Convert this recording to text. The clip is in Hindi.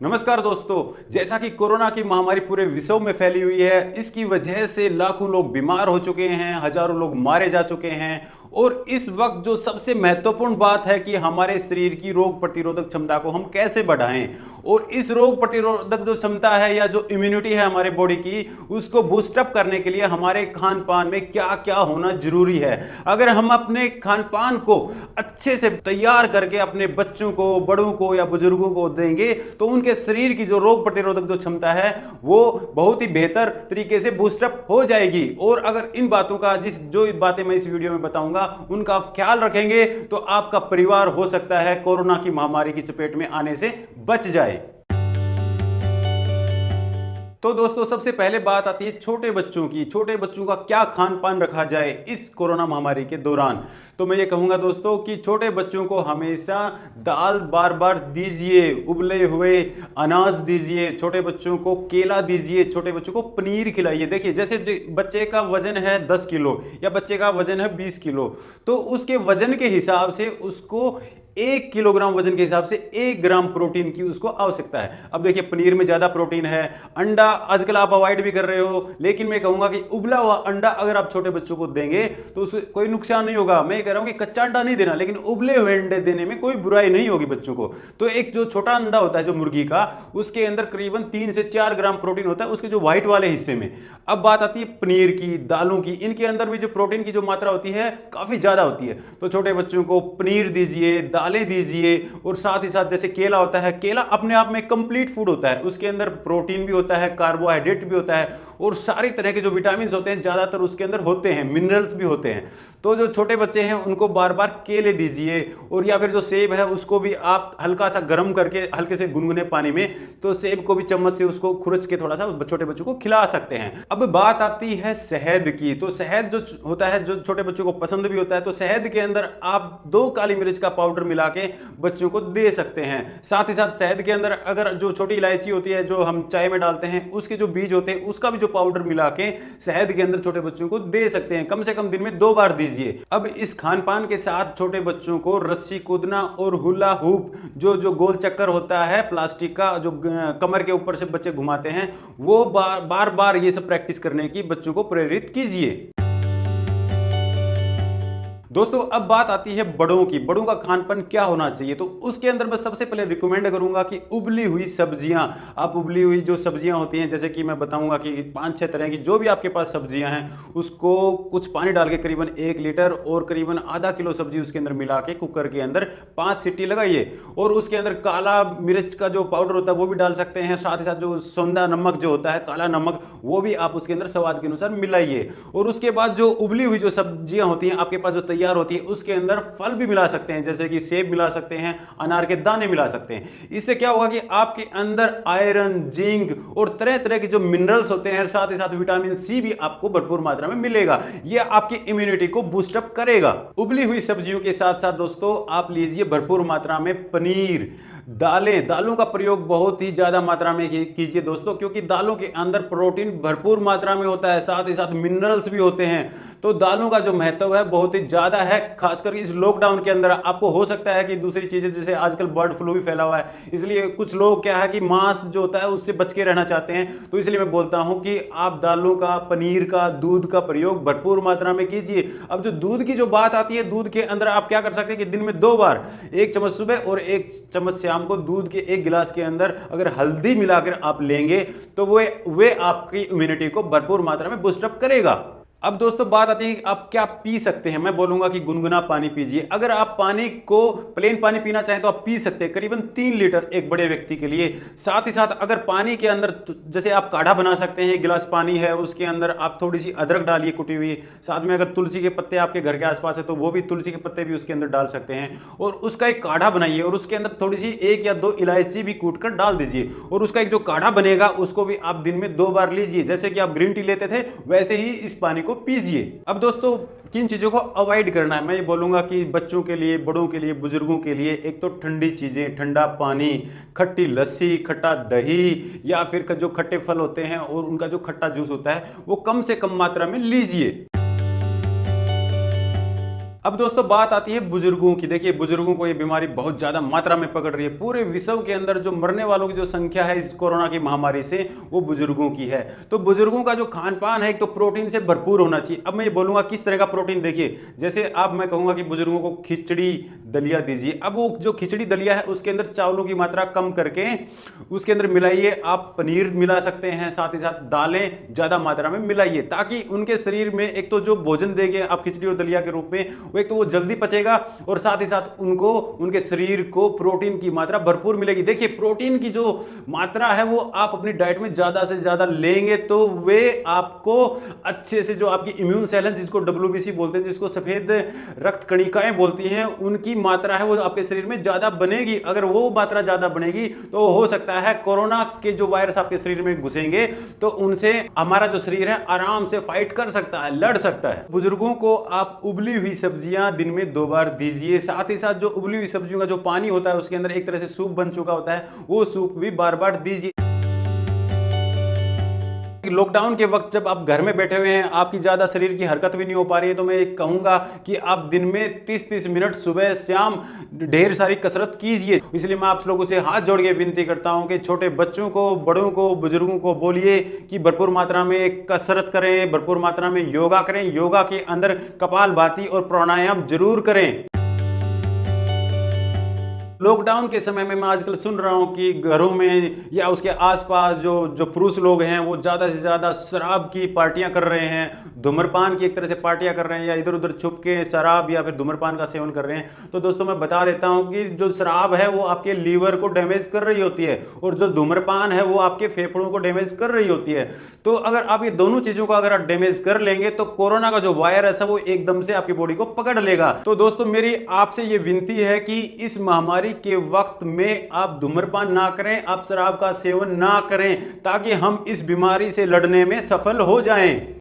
नमस्कार दोस्तों। जैसा कि कोरोना की महामारी पूरे विश्व में फैली हुई है, इसकी वजह से लाखों लोग बीमार हो चुके हैं, हजारों लोग मारे जा चुके हैं। और इस वक्त जो सबसे महत्वपूर्ण बात है कि हमारे शरीर की रोग प्रतिरोधक क्षमता को हम कैसे बढ़ाएं, और इस रोग प्रतिरोधक जो क्षमता है या जो इम्यूनिटी है हमारे बॉडी की, उसको बूस्टअप करने के लिए हमारे खान पान में क्या क्या होना जरूरी है। अगर हम अपने खान पान को अच्छे से तैयार करके अपने बच्चों को, बड़ों को या बुजुर्गों को देंगे तो उनके शरीर की जो रोग प्रतिरोधक जो क्षमता है वो बहुत ही बेहतर तरीके से बूस्टअप हो जाएगी। और अगर इन बातों का जो बातें मैं इस वीडियो में बताऊंगा उनका आप ख्याल रखेंगे तो आपका परिवार हो सकता है कोरोना की महामारी की चपेट में आने से बच जाए। तो दोस्तों, सबसे पहले बात आती है छोटे बच्चों की। छोटे बच्चों का क्या खान पान रखा जाए इस कोरोना महामारी के दौरान। तो मैं ये कहूंगा दोस्तों कि छोटे बच्चों को हमेशा दाल बार बार दीजिए, उबले हुए अनाज दीजिए, छोटे बच्चों को केला दीजिए, छोटे बच्चों को पनीर खिलाइए। देखिए, जैसे बच्चे का वजन है 10 किलो या बच्चे का वजन है 20 किलो, तो उसके वजन के हिसाब से उसको 1 किलोग्राम वजन के हिसाब से 1 ग्राम प्रोटीन की उसको आवश्यकता है। अब देखिए, पनीर में ज्यादा प्रोटीन है, अंडा आजकल आप अवॉइड भी कर रहे हो, लेकिन मैं कहूंगा कि उबला हुआ अंडा अगर आप छोटे बच्चों को देंगे तो उससे कोई नुकसान नहीं होगा। मैं कह रहा हूं कि कच्चा अंडा नहीं देना, लेकिन उबले हुए अंडे देने में कोई बुराई नहीं होगी बच्चों को। तो एक जो छोटा अंडा होता है जो मुर्गी का, उसके अंदर करीबन 3 से 4 ग्राम प्रोटीन होता है उसके जो व्हाइट वाले हिस्से में। अब बात आती है पनीर की, दालों की, इनके अंदर भी जो प्रोटीन की जो मात्रा होती है काफी ज्यादा होती है। तो छोटे बच्चों को पनीर दीजिए, दालें दीजिए, और साथ ही साथ जैसे केला होता है, केला अपने आप में कंप्लीट फूड होता है, उसके अंदर प्रोटीन भी होता है, कार्बोहाइड्रेट भी होता है, और सारी तरह के जो विटामिन होते हैं ज्यादातर उसके अंदर होते हैं, मिनरल्स भी होते हैं। तो जो छोटे बच्चे हैं उनको बार बार केले दीजिए, और या फिर जो सेब है उसको भी आप हल्का सा गर्म करके हल्के से गुनगुने पानी में, तो सेब को भी चम्मच से उसको खुरच के थोड़ा सा छोटे बच्चों को खिला सकते हैं। अब बात आती है शहद की। तो शहद जो होता है जो छोटे बच्चों को पसंद भी होता है, तो शहद के अंदर आप 2 काली मिर्च का पाउडर मिला के बच्चों को दे सकते हैं। साथ ही साथ शहद के अंदर अगर जो छोटी इलायची होती है जो हम चाय में डालते हैं, उसके जो बीज होते हैं उसका भी जो पाउडर मिला के शहद के अंदर छोटे बच्चों को दे सकते हैं। कम से कम दिन में 2 बार दीजिए। अब इस खान पान के साथ छोटे बच्चों को रस्सी कूदना और हुला हुप, जो गोल चक्कर होता है प्लास्टिक का जो कमर के ऊपर से बच्चे घुमाते हैं, वो बार बार ये सब प्रैक्टिस करने की बच्चों को प्रेरित कीजिए। दोस्तों, अब बात आती है बड़ों की। बड़ों का खानपान क्या होना चाहिए, तो उसके अंदर मैं सबसे पहले रिकमेंड करूंगा कि उबली हुई सब्जियां, आप उबली हुई जो सब्जियां होती हैं, जैसे कि मैं बताऊंगा कि 5-6 तरह की जो भी आपके पास सब्जियां हैं, उसको कुछ पानी डाल के करीबन 1 लीटर और करीबन आधा किलो सब्जी उसके अंदर मिला के कुकर के अंदर 5 सीटी लगाइए, और उसके अंदर काला मिर्च का जो पाउडर होता है वो भी डाल सकते हैं। साथ ही साथ जो सौंधा नमक जो होता है, काला नमक, वो भी आप उसके अंदर स्वाद के अनुसार मिलाइए। और उसके बाद जो उबली हुई जो सब्जियां होती हैं आपके पास जो तैयार होती है, उसके अंदर फल भी मिला सकते हैं, जैसे कि सेब मिला सकते हैं, अनार के दाने मिला सकते हैं। इससे क्या होगा कि आपके अंदर आयरन, जिंक और तरह तरह के जो मिनरल्स होते हैं, साथ ही साथ विटामिन सी भी आपको भरपूर मात्रा में मिलेगा। यह आपकी इम्यूनिटी को बूस्टअप करेगा। उबली हुई सब्जियों के साथ साथ दोस्तों आप लीजिए भरपूर मात्रा में पनीर, दालों का प्रयोग बहुत ही ज्यादा मात्रा में कीजिए दोस्तों, क्योंकि दालों के अंदर प्रोटीन भरपूर मात्रा में होता है, साथ ही साथ मिनरल्स भी होते हैं। तो दालों का जो महत्व है बहुत ही ज्यादा है, खासकर इस लॉकडाउन के अंदर। आपको हो सकता है कि दूसरी चीजें, जैसे आजकल बर्ड फ्लू भी फैला हुआ है, इसलिए कुछ लोग क्या है कि मांस जो होता है उससे बच के रहना चाहते हैं। तो इसलिए मैं बोलता हूं कि आप दालों का, पनीर का, दूध का प्रयोग भरपूर मात्रा में कीजिए। अब जो दूध की जो बात आती है, दूध के अंदर आप क्या कर सकते हैं कि दिन में 2 बार, 1 चम्मच सुबह और 1 चम्मच शाम को, दूध के 1 गिलास के अंदर अगर हल्दी मिलाकर आप लेंगे तो वे आपकी इम्यूनिटी को भरपूर मात्रा में बूस्टअप करेगा। अब दोस्तों बात आती है कि आप क्या पी सकते हैं। मैं बोलूंगा कि गुनगुना पानी पीजिए। अगर आप पानी को प्लेन पानी पीना चाहें तो आप पी सकते हैं, करीबन 3 लीटर एक बड़े व्यक्ति के लिए। साथ ही साथ अगर पानी के अंदर जैसे आप काढ़ा बना सकते हैं, 1 गिलास पानी है उसके अंदर आप थोड़ी सी अदरक डालिए कुटी हुई, साथ में अगर तुलसी के पत्ते आपके घर के आसपास है तो वो भी तुलसी के पत्ते भी उसके अंदर डाल सकते हैं, और उसका एक काढ़ा बनाइए, और उसके अंदर थोड़ी सी 1 या 2 इलायची भी कूट कर डाल दीजिए, और उसका एक जो काढ़ा बनेगा उसको भी आप दिन में 2 बार लीजिए। जैसे कि आप ग्रीन टी लेते थे वैसे ही इस पानी को पीजिए। अब दोस्तों किन चीजों को अवॉइड करना है, मैं ये बोलूंगा कि बच्चों के लिए, बड़ों के लिए, बुजुर्गों के लिए, एक तो ठंडी चीजें, ठंडा पानी, खट्टी लस्सी, खट्टा दही, या फिर जो खट्टे फल होते हैं और उनका जो खट्टा जूस होता है वो कम से कम मात्रा में लीजिए। अब दोस्तों बात आती है बुजुर्गों की। देखिए बुजुर्गों को ये बीमारी बहुत ज्यादा मात्रा में पकड़ रही है। पूरे विश्व के अंदर जो मरने वालों की जो संख्या है इस कोरोना की महामारी से, वो बुजुर्गों की है। तो बुजुर्गों का जो खान पान है एक तो प्रोटीन से भरपूर होना चाहिए। अब मैं ये बोलूंगा किस तरह का प्रोटीन। देखिए जैसे अब मैं कहूंगा कि बुजुर्गों को खिचड़ी दलिया दीजिए। अब वो जो खिचड़ी दलिया है उसके अंदर चावलों की मात्रा कम करके उसके अंदर मिलाइए। आप पनीर मिला सकते हैं, साथ ही साथ दालें ज्यादा मात्रा में मिलाइए, ताकि उनके शरीर में एक तो जो भोजन देंगे आप खिचड़ी और दलिया के रूप में, वो एक तो वो जल्दी पचेगा और साथ ही साथ उनको उनके शरीर को प्रोटीन की मात्रा भरपूर मिलेगी। देखिए प्रोटीन की जो मात्रा है वो आप अपनी डाइट में ज्यादा से ज्यादा लेंगे तो वे आपको अच्छे से, जो आपकी इम्यून सेल है जिसको WBC बोलते हैं, जिसको सफेद रक्त कणिकाएं बोलती हैं, उनकी मात्रा है वो आपके शरीर में ज्यादा बनेगी। अगर वो मात्रा ज्यादा बनेगी तो हो सकता है कोरोना के जो वायरस आपके शरीर में घुसेंगे तो उनसे हमारा जो शरीर है आराम से फाइट कर सकता है, लड़ सकता है। बुजुर्गों को आप उबली हुई सब्जियां दिन में 2 बार दीजिए। साथ ही साथ जो उबली हुई सब्जियों का जो पानी होता है उसके अंदर एक तरह से सूप बन चुका होता है, वो सूप भी बार बार दीजिए। लॉकडाउन के वक्त जब आप घर में बैठे हुए हैं, आपकी ज्यादा शरीर की हरकत भी नहीं हो पा रही है, तो मैं कहूंगा कि आप दिन में 30-30 मिनट सुबह शाम ढेर सारी कसरत कीजिए। इसलिए मैं आप लोगों से हाथ जोड़ के विनती करता हूं कि छोटे बच्चों को, बड़ों को, बुजुर्गों को बोलिए कि भरपूर मात्रा में कसरत करें, भरपूर मात्रा में योगा करें। योगा के अंदर कपालभाति और प्राणायाम जरूर करें। लॉकडाउन के समय में मैं आजकल सुन रहा हूं कि घरों में या उसके आसपास जो पुरुष लोग हैं वो ज़्यादा से ज़्यादा शराब की पार्टियां कर रहे हैं, धूम्रपान की एक तरह से पार्टियां कर रहे हैं, या इधर उधर छुप के शराब या फिर धूम्रपान का सेवन कर रहे हैं। तो दोस्तों मैं बता देता हूं कि जो शराब है वो आपके लीवर को डैमेज कर रही होती है और जो धूम्रपान है वो आपके फेफड़ों को डैमेज कर रही होती है। तो अगर आप ये दोनों चीज़ों को अगर आप डैमेज कर लेंगे तो कोरोना का जो वायरस है वो एकदम से आपकी बॉडी को पकड़ लेगा। तो दोस्तों मेरी आपसे ये विनती है कि इस महामारी के वक्त में आप धूम्रपान ना करें, आप शराब का सेवन ना करें, ताकि हम इस बीमारी से लड़ने में सफल हो जाएं।